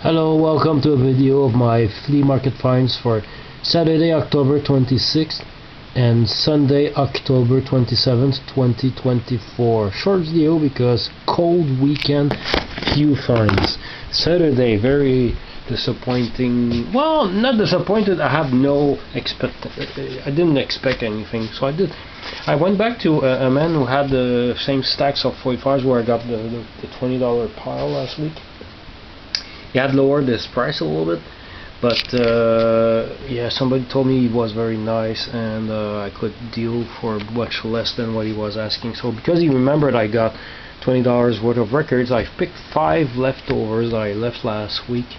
Hello, welcome to a video of my flea market finds for Saturday, October 26th and Sunday, October 27th, 2024. Short video because cold weekend, few finds. Saturday, very disappointing. Well, not disappointed. I have no I didn't expect anything, so I went back to a man who had the same stacks of 45s where I got the $20 pile last week. He had lowered his price a little bit, but yeah, somebody told me he was very nice and I could deal for much less than what he was asking. So because he remembered I got $20 worth of records, I picked 5 leftovers that I left last week,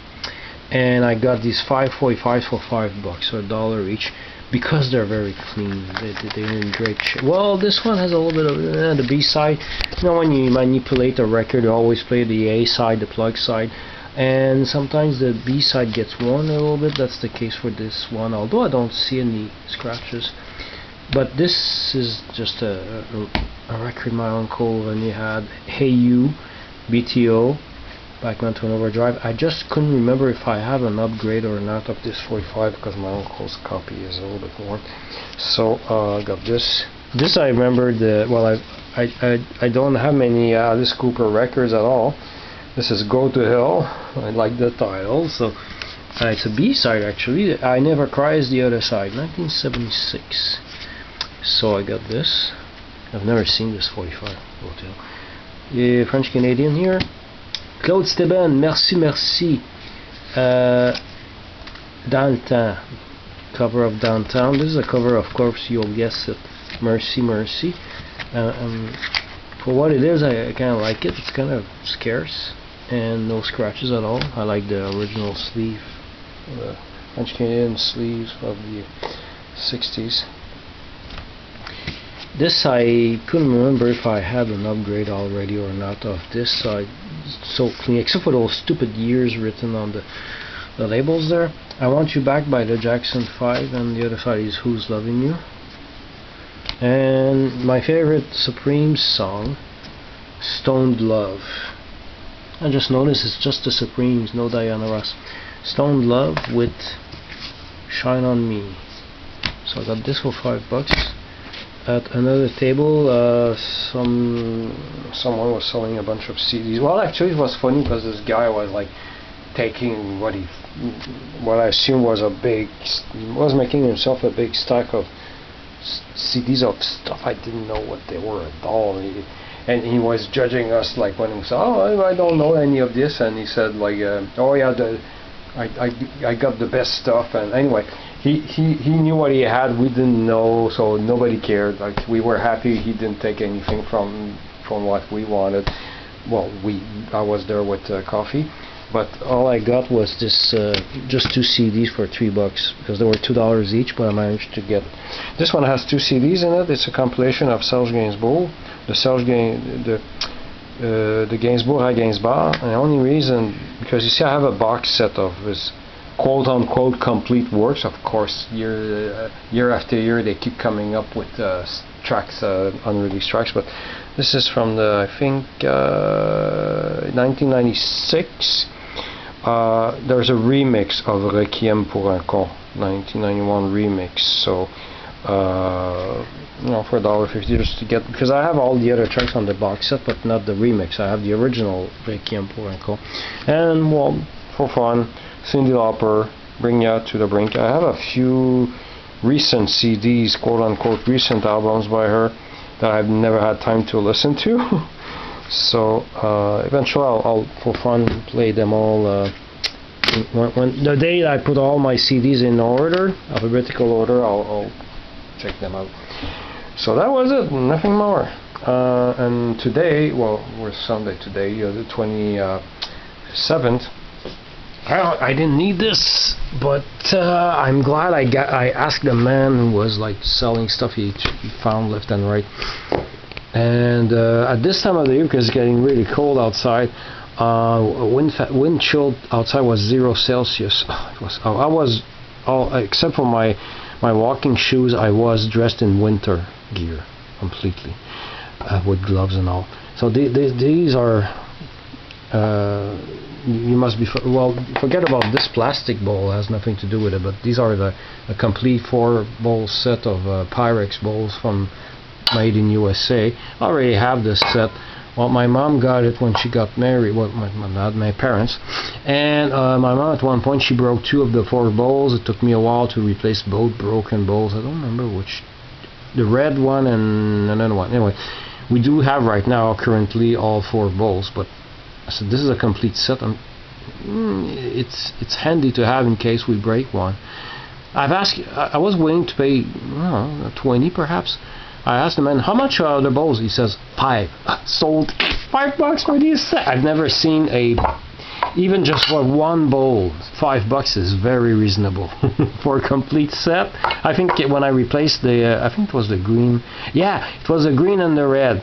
and I got these 5 45s for $5, so $1 each, because they're very clean. They're in great shape. Well, this one has a little bit of the B side. You know, when you manipulate a record, you always play the A side, the plug side, and sometimes the B side gets worn a little bit. That's the case for this one, although I don't see any scratches. But this is just a record my uncle, when he had Hey You, BTO, Backman to an Overdrive. I just couldn't remember if I have an upgrade or not of this 45 because my uncle's copy is a little bit worn. So I got this. This I remembered. Well, I don't have many Alice Cooper records at all. This is Go to Hell. I like the title. So it's a B-side actually. I Never Cry is the other side, 1976. So I got this. I've never seen this 45. Go to Hell. French Canadian here. Claude Steban, merci, merci. Downtown, cover of Downtown. This is a cover, of course, you'll guess it. Mercy, Mercy. For what it is, I kind of like it. It's kind of scarce and no scratches at all. I like the original sleeve, the French Canadian sleeves of the 60s. This I couldn't remember if I had an upgrade already or not of this side. So clean, except for those stupid years written on the labels there. I Want You Back by the Jackson 5, and the other side is Who's Loving You. And my favorite Supreme song, Stoned Love. I just noticed it's just the Supremes, no Diana Ross. Stoned Love with Shine on Me. So I got this for $5. At another table, someone was selling a bunch of CDs. Well, actually, it was funny because this guy was like taking what I assume was was making himself a big stack of CDs of stuff I didn't know what they were at all. And he was judging us, like when he said, "Oh, I don't know any of this," and he said like, "Oh yeah, I got the best stuff." And anyway, he knew what he had, we didn't know, so nobody cared. Like, we were happy he didn't take anything from what we wanted. Well, I was there with coffee, but all I got was this just 2 CDs for $3 because they were $2 each, but I managed to get. This one has 2 CDs in it. It's a compilation of Serge Gainsbourg, the Gainsbourg à Gainsbourg, and the only reason, because you see I have a box set of his quote-unquote complete works. Of course, year after year they keep coming up with tracks, unreleased tracks, but this is from the, I think, 1996. There's a remix of Requiem pour un con, 1991 remix, so you know, for $1.50 just to get, because I have all the other tracks on the box set but not the remix. I have the original Requiem pour un con, and well, for fun, Cyndi Lauper, Bring Ya to the Brink. I have a few recent CDs, quote-unquote recent albums by her that I've never had time to listen to. So eventually I'll for fun play them all. When the day I put all my CDs in order, alphabetical order, I'll check them out. So that was it, nothing more. And today, well, we're Sunday today, the 27th. I didn't need this, but I'm glad I asked the man who was like selling stuff he found left and right. And at this time of the year, because it's getting really cold outside, wind chill outside was 0 Celsius. I was except for my walking shoes, I was dressed in winter gear completely, with gloves and all. So these are you must be well. Forget about this plastic bowl; it has nothing to do with it. But these are a complete 4-bowl set of Pyrex bowls from made in USA. I already have this set. Well, my mom got it when she got married. Well, my parents, and my mom at one point she broke 2 of the 4 bowls. It took me a while to replace both broken bowls. I don't remember which, the red one and another one. Anyway, we do have right now currently all 4 bowls, but so this is a complete set. And it's handy to have in case we break one. I've asked. I was willing to pay, I don't know, 20 perhaps. I asked the man, how much are the bowls? He says, 5. Sold $5 for these set. I've never seen even just for 1 bowl, $5 is very reasonable for a complete set. I think when I replaced I think it was the green. Yeah, it was the green and the red.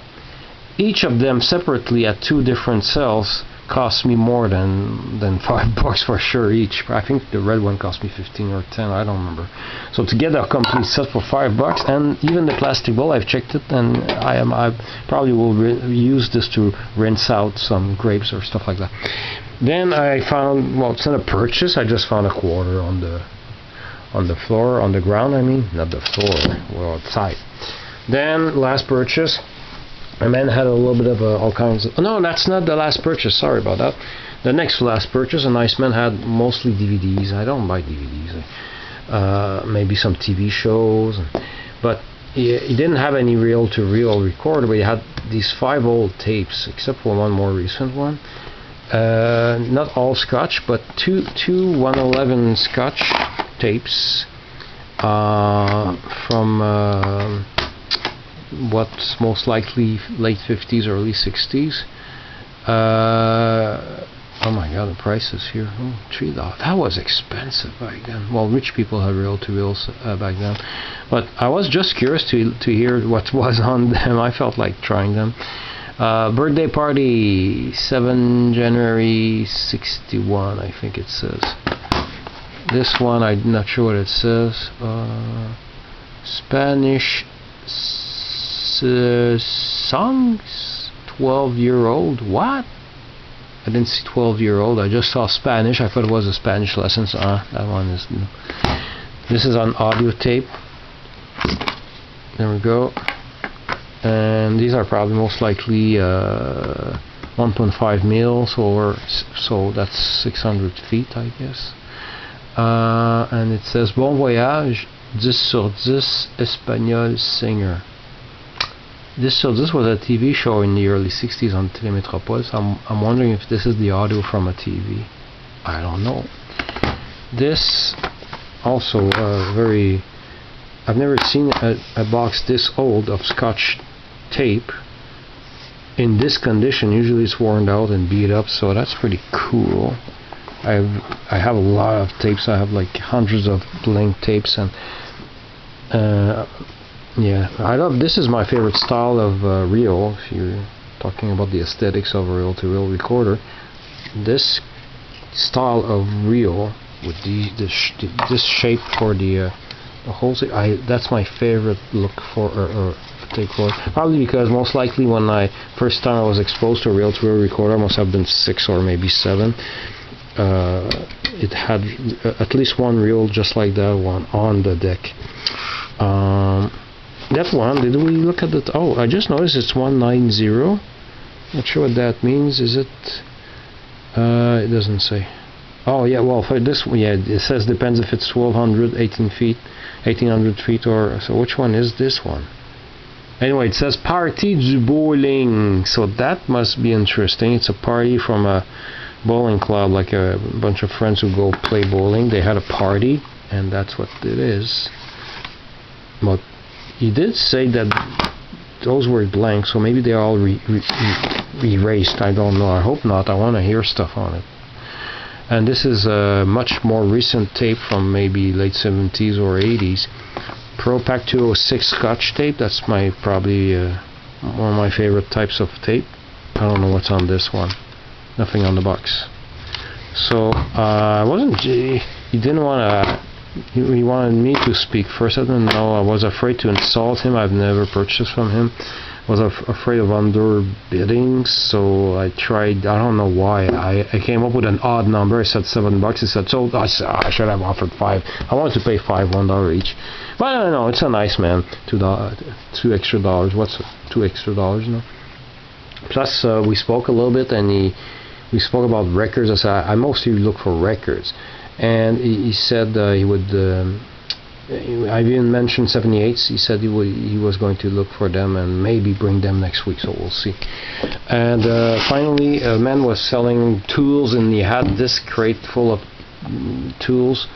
Each of them separately at 2 different cells cost me more than $5 for sure each. I think the red one cost me 15 or 10. I don't remember. So to get a complete set for $5, and even the plastic bowl, I've checked it, and I probably will use this to rinse out some grapes or stuff like that. Then I found, well, it's not a purchase. I just found a quarter on the floor, on the ground. I mean, not the floor, well, outside. Then last purchase. My man had a little bit of all kinds of... No, that's not the last purchase. Sorry about that. The next last purchase, a nice man had mostly DVDs. I don't buy DVDs. Maybe some TV shows. But he didn't have any reel-to-reel recorder, but he had these 5 old tapes, except for one more recent one. Not all Scotch, but two 111 Scotch tapes from... what's most likely late 50s, early 60s. Oh my god, the prices here. Oh, $3. That was expensive back then. Well, rich people had reel-to-reels back then. But I was just curious to hear what was on them. I felt like trying them. Birthday party, 7 January 61, I think it says. This one, I'm not sure what it says. Spanish songs, 12-year-old. What? I didn't see 12-year-old. I just saw Spanish. I thought it was a Spanish lesson. So, that one is. This is on audio tape. There we go. And these are probably most likely 1.5 mils, or so that's 600 feet, I guess. And it says Bon Voyage, 10 sur 10 Espagnol singer. This was a TV show in the early 60s on Télémétropole, so I'm wondering if this is the audio from a TV. I don't know. This also very... I've never seen a box this old of Scotch tape in this condition. Usually it's worn out and beat up, so that's pretty cool. I have a lot of tapes. I have like hundreds of blank tapes, and yeah, I love. This is my favorite style of reel. If you're talking about the aesthetics of a reel-to-reel recorder, this style of reel with this shape for the holes, that's my favorite look for take for. Probably because most likely when first time I was exposed to a reel-to-reel recorder, must have been 6 or maybe 7. It had at least one reel just like that one on the deck. That one, did we look at it? Oh, I just noticed it's 190. Not sure what that means. Is it? It doesn't say. Oh yeah, well for this, yeah, it says depends if it's 1200, 1800 feet, or so. Which one is this one? Anyway, it says Party du Bowling, so that must be interesting. It's a party from a bowling club, like a bunch of friends who go play bowling. They had a party, and that's what it is. But he did say that those were blank, so maybe they're all erased. I don't know. I hope not. I want to hear stuff on it. And this is a much more recent tape from maybe late 70s or 80s. Pro Pack 206 Scotch tape. That's probably one of my favorite types of tape. I don't know what's on this one. Nothing on the box. So I wasn't. He didn't want to. He wanted me to speak first. I didn't know. I was afraid to insult him. I've never purchased from him. was afraid of underbidding, so I tried. I don't know why. I came up with an odd number. I said $7. He said, so I said, I should have offered $5. I wanted to pay $1 each. But I don't know. It's a nice man. $2 extra dollars. What's $2 extra dollars? Plus, we spoke a little bit, and we spoke about records. I said I mostly look for records, and he said he would. I even mentioned 78s. He said he was going to look for them and maybe bring them next week, so we'll see. And finally, a man was selling tools, and he had this crate full of tools,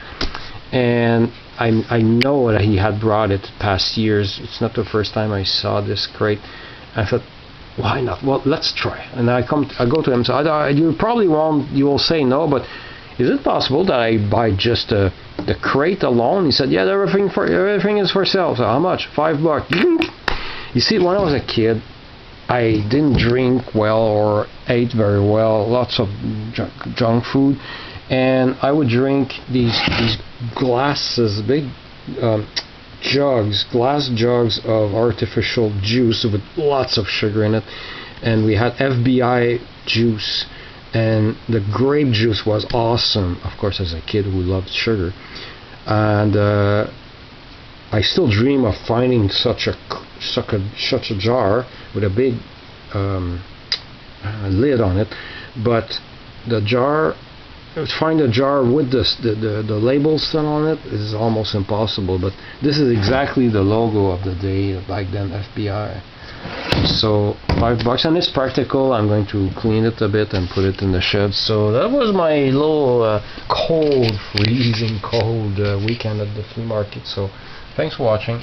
and I know that he had brought it past years. It's not the first time I saw this crate. I thought, why not? Well, let's try. And I go to him. So you probably won't. You will say no, but is it possible that I buy just the crate alone? He said, yeah, everything is for sale. So how much? $5. You see, when I was a kid, I didn't drink well or ate very well. Lots of junk food, and I would drink these glasses, big glass jugs of artificial juice with lots of sugar in it, and we had FBI juice, and the grape juice was awesome, of course, as a kid who loved sugar. And I still dream of finding such a jar with a big lid on it, but find a jar with the labels still on it is almost impossible. But this is exactly the logo of the day back then, FBI. So $5, and it's practical. I'm going to clean it a bit and put it in the shed. So that was my little freezing cold weekend at the flea market. So thanks for watching.